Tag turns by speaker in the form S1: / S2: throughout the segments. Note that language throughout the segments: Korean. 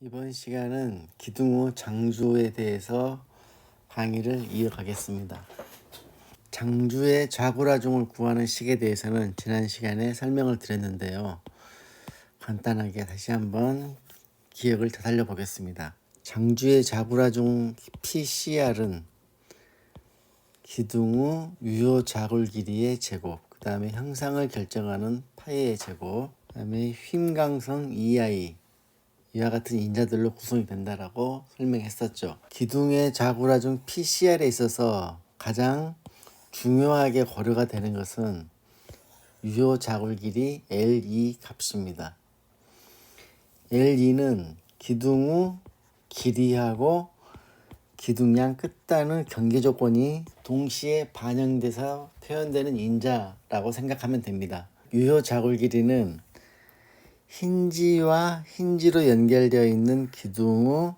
S1: 이번 시간은 기둥 후 장주에 대해서 강의를 이어가겠습니다. 장주의 좌구라중을 구하는 식에 대해서는 지난 시간에 설명을 드렸는데요. 간단하게 다시 한번 기억을 되살려 보겠습니다. 장주의 좌구라중 PCR은 기둥 후 유효 좌굴 길이의 제곱, 그 다음에 형상을 결정하는 파이의 제곱, 그 다음에 휨강성 EI, 이와 같은 인자들로 구성이 된다라고 설명했었죠. 기둥의 좌구라중 PCR에 있어서 가장 중요하게 고려가 되는 것은 유효 좌굴 길이 LE 값입니다. LE는 기둥 후 길이하고 기둥량 끝단의 경계 조건이 동시에 반영돼서 표현되는 인자라고 생각하면 됩니다. 유효 좌굴 길이는 힌지와 힌지로 연결되어 있는 기둥 후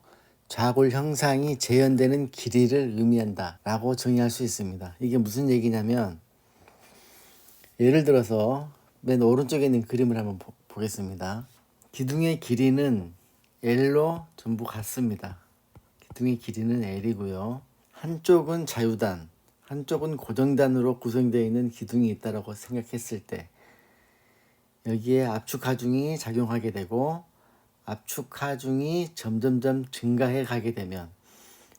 S1: 좌굴 형상이 재현되는 길이를 의미한다 라고 정의할 수 있습니다. 이게 무슨 얘기냐면, 예를 들어서 맨 오른쪽에 있는 그림을 한번 보겠습니다. 기둥의 길이는 L로 전부 같습니다. 기둥의 길이는 L이고요. 한쪽은 자유단, 한쪽은 고정단으로 구성되어 있는 기둥이 있다고 생각했을 때 여기에 압축 하중이 작용하게 되고, 압축 하중이 점점점 증가해 가게 되면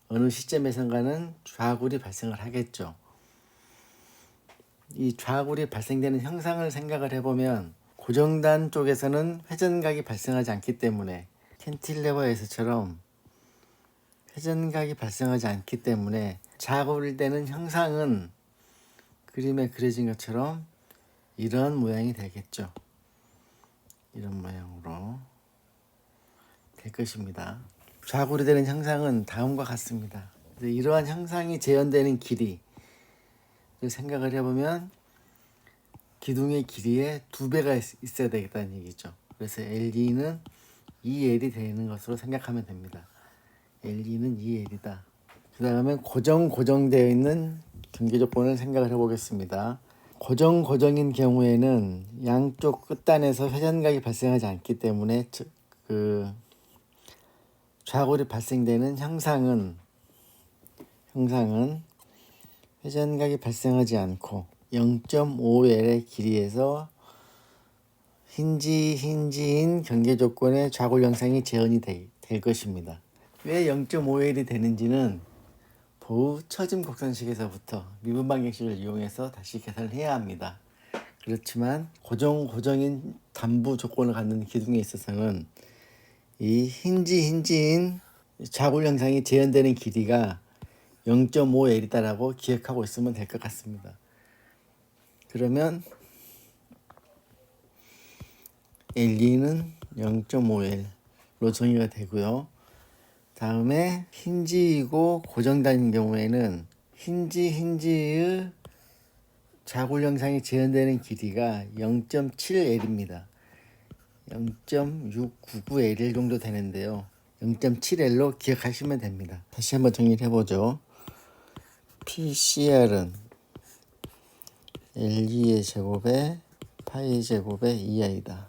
S1: 어느 시점에선가는 좌굴이 발생을 하겠죠. 이 좌굴이 발생되는 형상을 생각을 해보면, 고정단 쪽에서는 회전각이 발생하지 않기 때문에, 캔틸레버에서처럼 회전각이 발생하지 않기 때문에 좌굴되는 형상은 그림에 그려진 것처럼 이런 모양이 되겠죠. 이런 모양으로 될 것입니다. 좌굴이 되는 형상은 다음과 같습니다. 이러한 형상이 재현되는 길이를 생각을 해보면 기둥의 길이의 2배가 있어야 되겠다는 얘기죠. 그래서 LE는 2L이 되는 것으로 생각하면 됩니다. LE는 2L이다. 그 다음에 고정되어 있는 경계 조건을 생각을 해보겠습니다. 고정인 경우에는 양쪽 끝단에서 회전각이 발생하지 않기 때문에 좌굴이 발생되는 형상은 회전각이 발생하지 않고 0.5L의 길이에서 힌지인 경계 조건의 좌굴 형상이 재현이 될 것입니다. 왜 0.5L이 되는지는 보우 처짐 곡선식에서부터 미분 방정식을 이용해서 다시 계산을 해야 합니다. 그렇지만 고정인 담부 조건을 갖는 기둥에 있어서는 이 힌지인 좌굴 형상이 재현되는 길이가 0.5L이다라고 기억하고 있으면 될 것 같습니다. 그러면 LE는 0.5L로 정의가 되고요. 다음에 힌지이고 고정단인 경우에는 힌지의 좌굴 형상이 재현되는 길이가 0.7L입니다. 0.699L 정도 되는데요. 0.7L로 기억하시면 됩니다. 다시 한번 정리를 해보죠. PCR은 LE의 제곱에 파이 제곱에 2i다.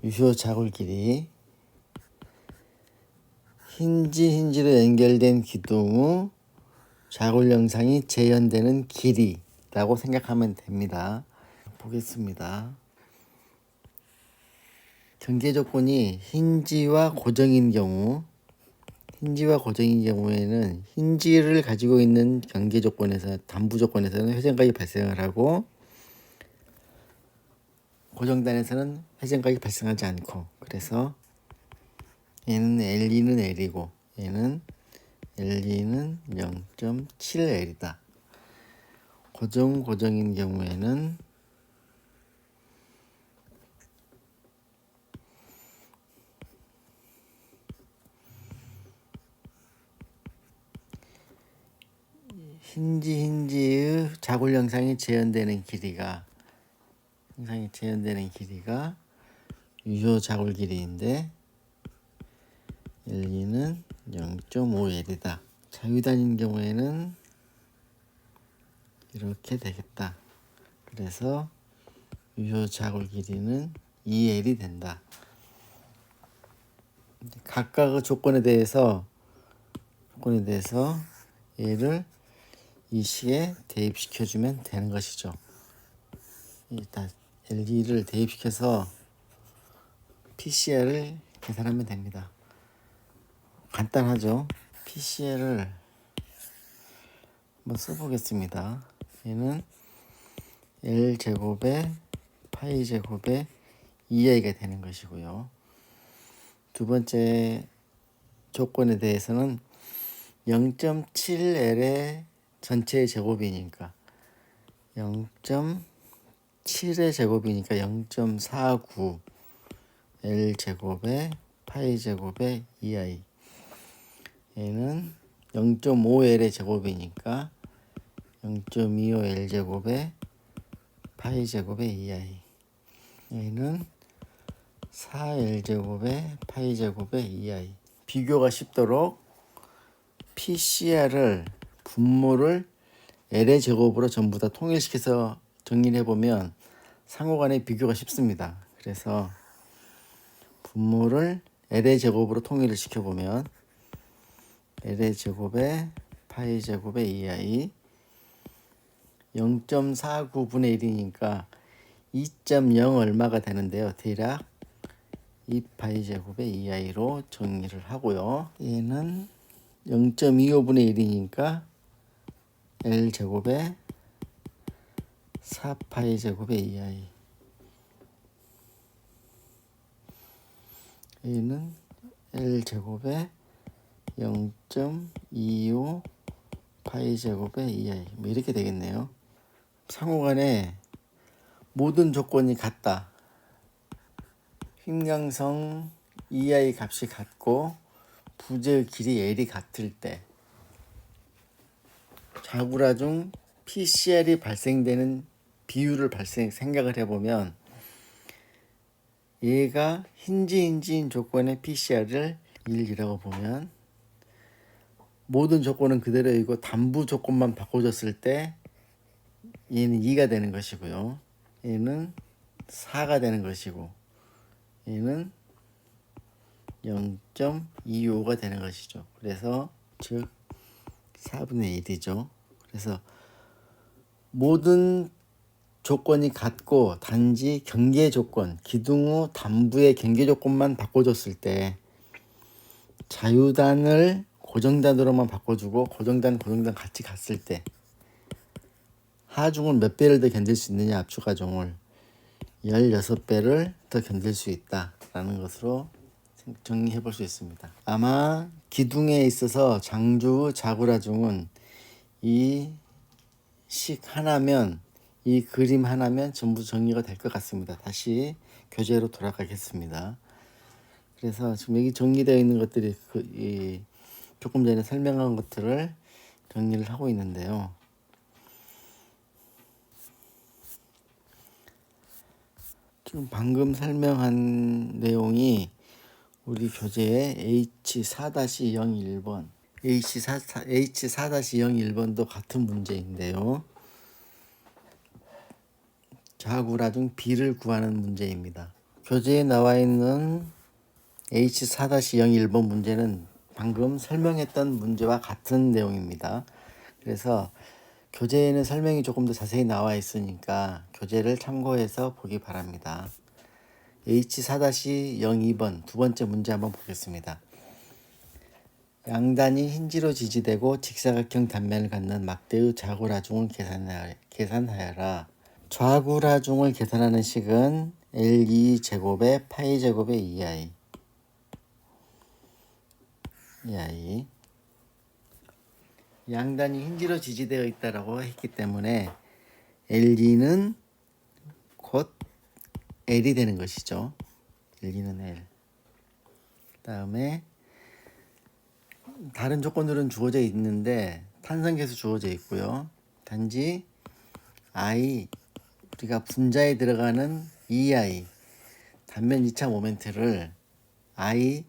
S1: 유효 좌굴 길이 힌지로 연결된 기둥 후 좌굴 형상이 재현되는 길이라고 생각하면 됩니다. 보겠습니다. 경계 조건이 힌지와 고정인 경우에는 힌지를 가지고 있는 경계 조건에서 담부 조건에서는 회전각이 발생을 하고, 고정단에서는 회전각이 발생하지 않고, 그래서 얘는 LE는 L이고 얘는 LE는 0.7L이다. 고정인 경우에는 힌지의 좌굴 형상이 재현되는 길이가 유효 좌굴 길이인데 LE는 0.5L이다. 자유단인 경우에는 이렇게 되겠다. 그래서 유효 좌굴 길이는 2L이 된다. 각각의 조건에 대해서 얘를 이 식에 대입시켜 주면 되는 것이죠. 일단 LE를 대입시켜서 PCL을 계산하면 됩니다. 간단하죠. PCL을 한번 써보겠습니다. 얘는 L제곱에 파이제곱에 2a가 되는 것이고요. 두 번째 조건에 대해서는 0.7L의 전체의 제곱이니까 0.7의 제곱이니까 0.49 L제곱에 파이제곱에 2i. 얘는 0.5L의 제곱이니까 0.25 L제곱에 파이제곱에 2i. 얘는 4L제곱에 파이제곱에 2i. 비교가 쉽도록 PCR을 분모를 L의 제곱으로 전부 다 통일시켜서 정리를 해보면 상호간의 비교가 쉽습니다. 그래서 분모를 L의 제곱으로 통일을 시켜보면 L의 제곱에 파이 제곱에 2i 0.49분의 1이니까 2.0 얼마가 되는데요. 대략 2파이 제곱에 2i로 정리를 하고요. 얘는 0.25분의 1이니까 L 제곱에 4파이 제곱에 2i. 얘는 L 제곱에 0.25 파이 제곱에 2i. 뭐 이렇게 되겠네요. 상호간에 모든 조건이 같다. 횡강성 2i 값이 같고 부재의 길이 L이 같을 때 자구라 중 PCR이 발생되는 비율을 생각을 해보면 얘가 힌지인 조건의 PCR을 1이라고 보면 모든 조건은 그대로이고 단부 조건만 바꿔줬을 때 얘는 2가 되는 것이고요. 얘는 4가 되는 것이고 얘는 0.25가 되는 것이죠. 그래서 즉 4분의 1이죠. 그래서 모든 조건이 같고 단지 경계 조건, 기둥 후 단부의 경계 조건만 바꿔줬을 때 자유단을 고정단으로만 바꿔주고 고정단 같이 갔을 때 하중을 몇 배를 더 견딜 수 있느냐, 압축하중을 16배를 더 견딜 수 있다라는 것으로 정리해 볼 수 있습니다. 아마 기둥에 있어서 장주 자구라중은 이 식 하나면 이 그림 하나면 전부 정리가 될 것 같습니다. 다시 교재로 돌아가겠습니다. 그래서 지금 여기 정리되어 있는 것들이 조금 전에 설명한 것들을 정리를 하고 있는데요. 지금 방금 설명한 내용이 우리 교재의 H4-01번 H4-01번도 같은 문제인데요. 자구라 중 B를 구하는 문제입니다. 교재에 나와 있는 H4-01번 문제는 방금 설명했던 문제와 같은 내용입니다. 그래서 교재에는 설명이 조금 더 자세히 나와 있으니까 교재를 참고해서 보기 바랍니다. H4-02번 두 번째 문제 한번 보겠습니다. 양단이 힌지로 지지되고 직사각형 단면을 갖는 막대의 좌구라중을 계산하여라. 좌구라중을 계산하는 식은 L2 제곱에 파이 제곱에 2i. 양단이 힌지로 지지되어 있다라고 했기 때문에 L2는 곧 L이 되는 것이죠. L2는 L. 다음에 다른 조건들은 주어져 있는데 탄성계수 주어져 있고요. 단지 I 우리가 분자에 들어가는 EI 단면 2차 모멘트를 I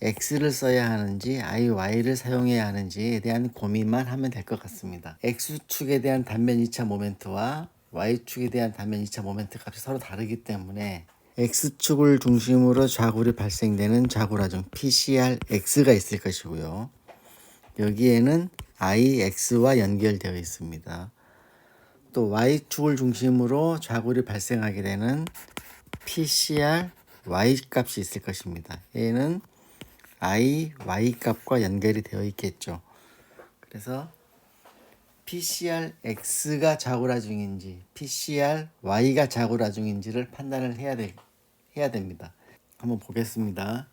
S1: X를 써야 하는지 I Y를 사용해야 하는지에 대한 고민만 하면 될 것 같습니다. X축에 대한 단면 2차 모멘트와 Y축에 대한 단면 2차 모멘트 값이 서로 다르기 때문에 X축을 중심으로 좌굴이 발생되는 좌굴화중 PCRX가 있을 것이고요. 여기에는 IX와 연결되어 있습니다. 또 Y축을 중심으로 좌굴이 발생하게 되는 PCRY 값이 있을 것입니다. 얘는 IY 값과 연결이 되어 있겠죠. 그래서 PCRX가 좌굴화 중인지 PCRY가 좌굴화 중인지를 판단을 해야 됩니다. 한번 보겠습니다.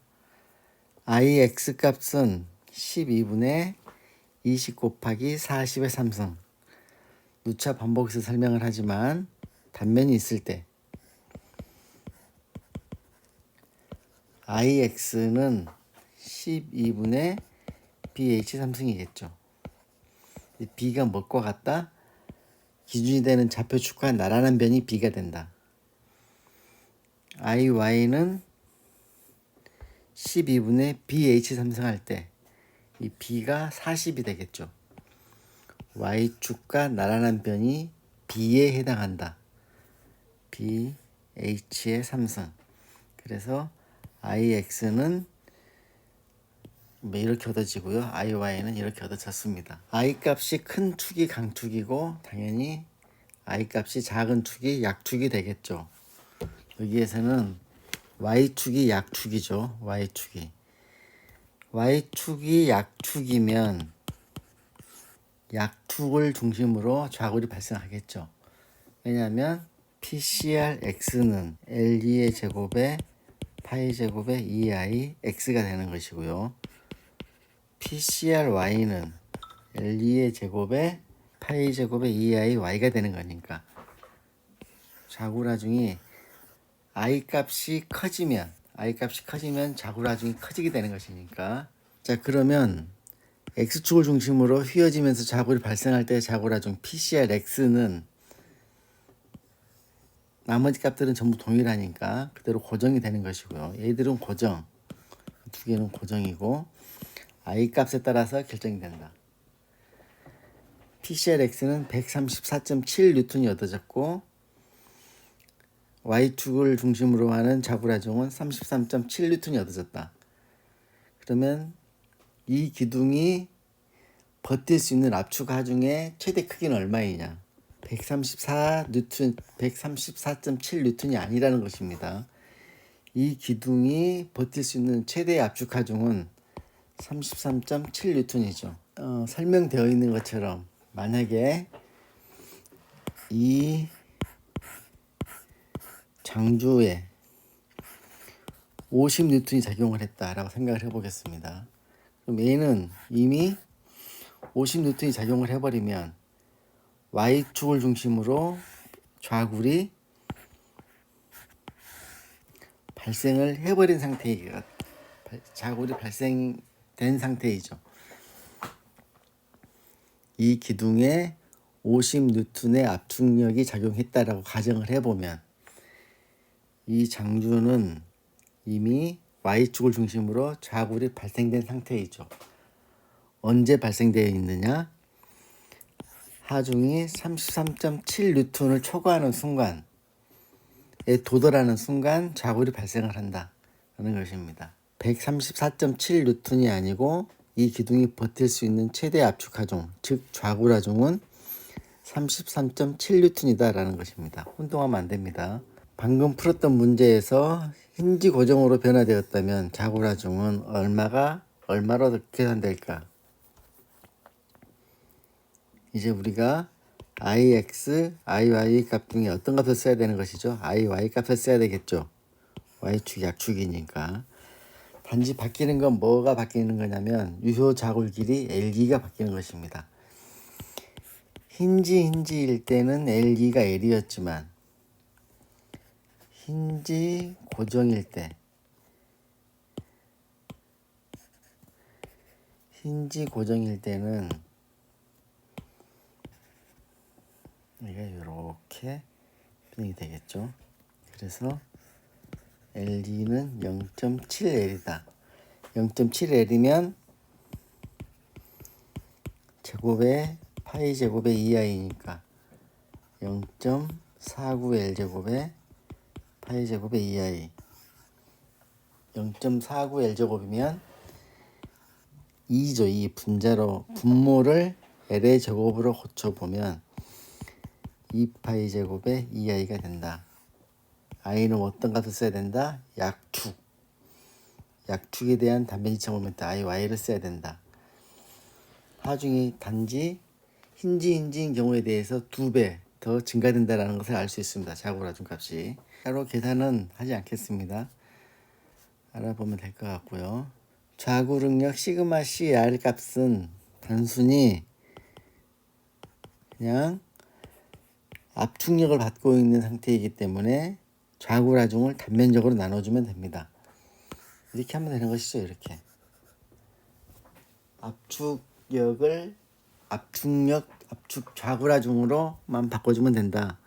S1: IX 값은 12분의 20 곱하기 40의 3승. 누차 반복해서 설명을 하지만 단면이 있을 때 IX는 12분의 BH 3승이겠죠. B가 뭐과 같다? 기준이 되는 좌표축과 나란한 변이 B가 된다. IY는 12분의 BH 3승 할 때 이 B가 40이 되겠죠. Y축과 나란한 변이 B에 해당한다. BH의 3승. 그래서 IX는 이렇게 얻어지고요. IY는 이렇게 얻어졌습니다. I 값이 큰 축이 강축이고 당연히 I 값이 작은 축이 약축이 되겠죠. 여기에서는 Y축이 약축이죠. Y축이 약축이면 약축을 중심으로 좌굴이 발생하겠죠. 왜냐하면 PCRX는 L2의 제곱에 파이 제곱에 2I X가 되는 것이고요. PCRY는 L2의 제곱에 파이 제곱에 2I Y가 되는 거니까 좌굴화중이 I 값이 커지면 좌굴화중이 커지게 되는 것이니까. 자, 그러면 X축을 중심으로 휘어지면서 좌굴이 발생할 때 좌굴화중 PCRX는 나머지 값들은 전부 동일하니까 그대로 고정이 되는 것이고요. 얘들은 고정, 두 개는 고정이고 I 값에 따라서 결정이 된다. PCRX는 134.7N이 얻어졌고 Y축을 중심으로 하는 좌굴화중은 33.7N이 얻어졌다. 그러면 이 기둥이 버틸 수 있는 압축 하중의 최대 크기는 얼마이냐? 134.7N이 아니라는 것입니다. 이 기둥이 버틸 수 있는 최대 압축 하중은 33.7N이죠. 설명되어 있는 것처럼 만약에 이 장주에 50N이 작용을 했다라고 생각을 해보겠습니다. 그럼 얘는 이미 50N이 작용을 해버리면 Y축을 중심으로 좌굴이 발생을 해버린 상태이죠. 좌굴이 발생된 상태이죠. 이 기둥에 50N의 압축력이 작용했다라고 가정을 해보면 이 장주는 이미 Y축을 중심으로 좌굴이 발생된 상태이죠. 언제 발생되어 있느냐? 하중이 33.7N을 초과하는 순간에 도달하는 순간 좌굴이 발생을 한다는 것입니다. 134.7N이 아니고 이 기둥이 버틸 수 있는 최대 압축 하중, 즉 좌굴 하중은 33.7N이다라는 것입니다. 혼동하면 안 됩니다. 방금 풀었던 문제에서 힌지 고정으로 변화되었다면 좌굴 하중은 얼마로 계산될까? 이제 우리가 IX, IY 값 중에 어떤 값을 써야 되는 것이죠? IY 값을 써야 되겠죠. Y축 약축이니까. 단지 바뀌는 건 뭐가 바뀌는 거냐면 유효 좌굴 길이 L2가 바뀌는 것입니다. 힌지일 때는 L2가 L이었지만 힌지 고정일 때는 이게 이렇게 변형이 되겠죠. 그래서 L2는 0.7L이다. 0.7L이면 제곱에 파이 제곱에 2i니까 0.49L 제곱에 파이 제곱의 2i 0.49L제곱이면 2죠. 2 분자로 분모를 L의 제곱으로 고쳐보면 2파이 제곱의 2i가 된다. i는 어떤 값을 써야 된다? 약축. 약축에 대한 단변이차 모멘트 iy를 써야 된다. 하중이 단지 힌지인 경우에 대해서 2배 더 증가된다는 것을 알 수 있습니다. 자고라중 값이. 따로 계산은 하지 않겠습니다. 알아보면 될 것 같고요. 좌구능력 시그마 CR 값은 단순히 그냥 압축력을 받고 있는 상태이기 때문에 좌구라중을 단면적으로 나눠주면 됩니다. 이렇게 하면 되는 것이죠. 이렇게 압축력 압축 좌구라중으로만 바꿔주면 된다.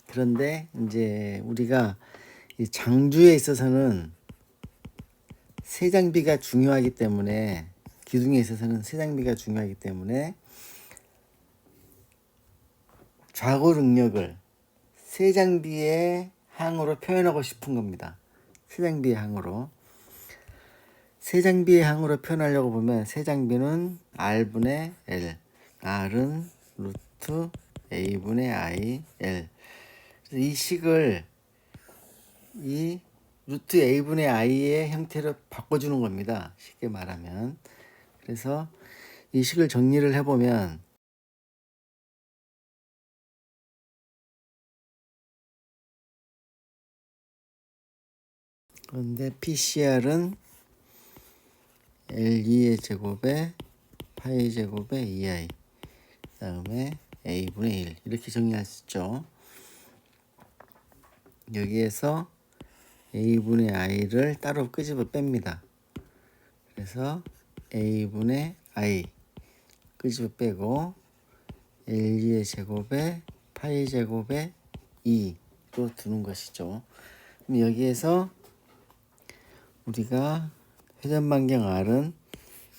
S1: 그런데 이제 우리가 이 장주에 있어서는 세장비가 중요하기 때문에 기둥에 있어서는 세장비가 중요하기 때문에 좌구 능력을 세장비의 항으로 표현하고 싶은 겁니다. 세장비의 항으로. 세장비의 항으로 표현하려고 보면 세장비는 R분의 L, R은 루트 A분의 I, L. 이 식을 이 루트 A분의 I의 형태로 바꿔주는 겁니다. 쉽게 말하면. 그래서 이 식을 정리를 해보면 그런데 PCR은 L2의 제곱에 파이 제곱에 2i 그 다음에 A분의 1 이렇게 정리할 수 있죠. 여기에서 A분의 I를 따로 끄집어 뺍니다. 그래서 A분의 I 끄집어 빼고 L2의 제곱에 파이 제곱에 2로 두는 것이죠. 그럼 여기에서 우리가 회전반경 R은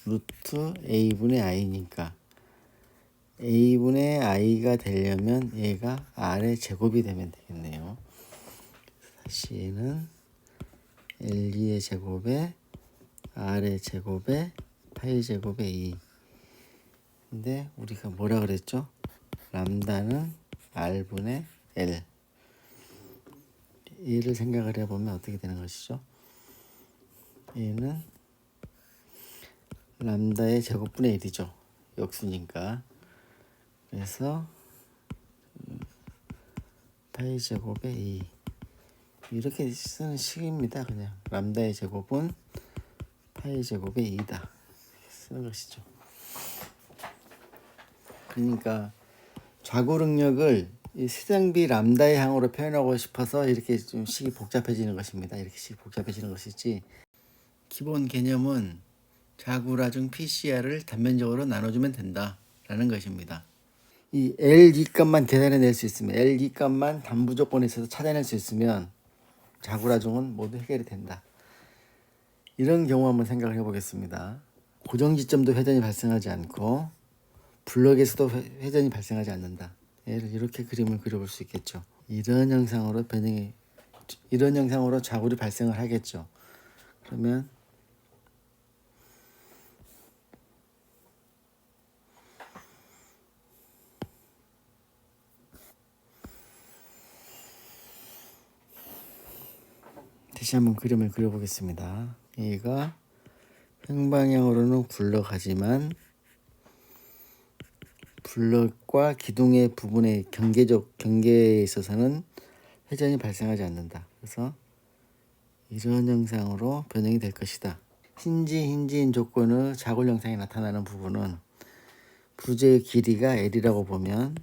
S1: 루트 A분의 I니까 A분의 I가 되려면 얘가 R의 제곱이 되면 되겠네요. 다시는 L2의 제곱에 R의 제곱에 파이 제곱에 2. 근데 우리가 뭐라 그랬죠? 람다는 R분의 L. 얘를 생각을 해보면 어떻게 되는 것이죠? 얘는 람다의 제곱분의 1이죠. 역수니까. 그래서 파이 제곱의 2. 이렇게 쓰는 식입니다. 그냥 람다의 제곱은 파이 제곱의 2다. 쓰는 것이죠. 그러니까 좌구 능력을 이 세장비 람다의 항으로 표현하고 싶어서 이렇게 좀 식이 복잡해지는 것입니다. 이렇게 식이 복잡해지는 것이지 기본 개념은 좌구라중 PCR을 단면적으로 나눠주면 된다라는 것입니다. 이 L2 값만 계산해낼 수 있으면 L2 값만 단부 조건에 있어서 찾아낼 수 있으면 좌구라중은 모두 해결이 된다. 이런 경우 한번 생각을 해보겠습니다. 고정 지점도 회전이 발생하지 않고 블럭에서도 회전이 발생하지 않는다. 얘를 이렇게 그림을 그려볼 수 있겠죠. 이런 형상으로 좌굴이 발생을 하겠죠. 그러면 다시 한번 그림을 그려보겠습니다. 얘가 횡방향으로는 굴러가지만 블럭과 기둥의 부분의 경계에 있어서는 회전이 발생하지 않는다. 그래서 이런 형상으로 변형이 될 것이다. 힌지인 조건의 자굴 형상이 나타나는 부분은 부재의 길이가 L이라고 보면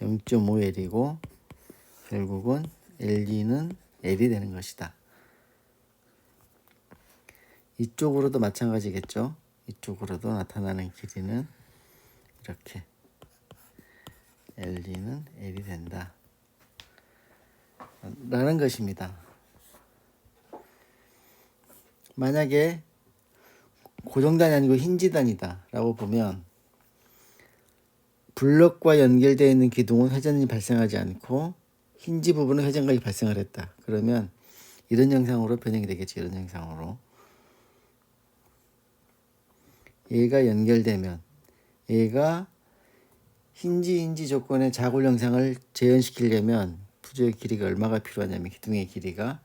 S1: 0.5L이고 결국은 L2는 L이 되는 것이다. 이쪽으로도 마찬가지겠죠. 이쪽으로도 나타나는 길이는 이렇게 L2는 L이 된다. 라는 것입니다. 만약에 고정단이 아니고 힌지단이다 라고 보면 블럭과 연결되어 있는 기둥은 회전이 발생하지 않고 힌지 부분은 회전각이 발생을 했다. 그러면 이런 형상으로 변형이 되겠죠. 이런 형상으로. 얘가 연결되면 얘가 힌지 조건의 자골 형상을 재현시키려면 부재의 길이가 얼마가 필요하냐면 기둥의 길이가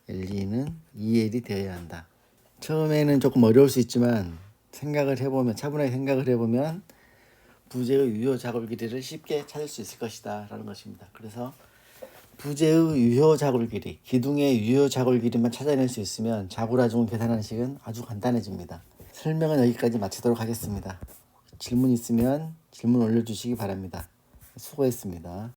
S1: L2는 2L이 되어야 한다. 처음에는 조금 어려울 수 있지만 차분하게 생각을 해보면 부재의 유효 자골 길이를 쉽게 찾을 수 있을 것이다 라는 것입니다. 그래서 부재의 유효 자골 길이, 기둥의 유효 자골 길이만 찾아낼 수 있으면 자골하중 계산하는 식은 아주 간단해집니다. 설명은 여기까지 마치도록 하겠습니다. 질문 있으면 질문 올려주시기 바랍니다. 수고했습니다.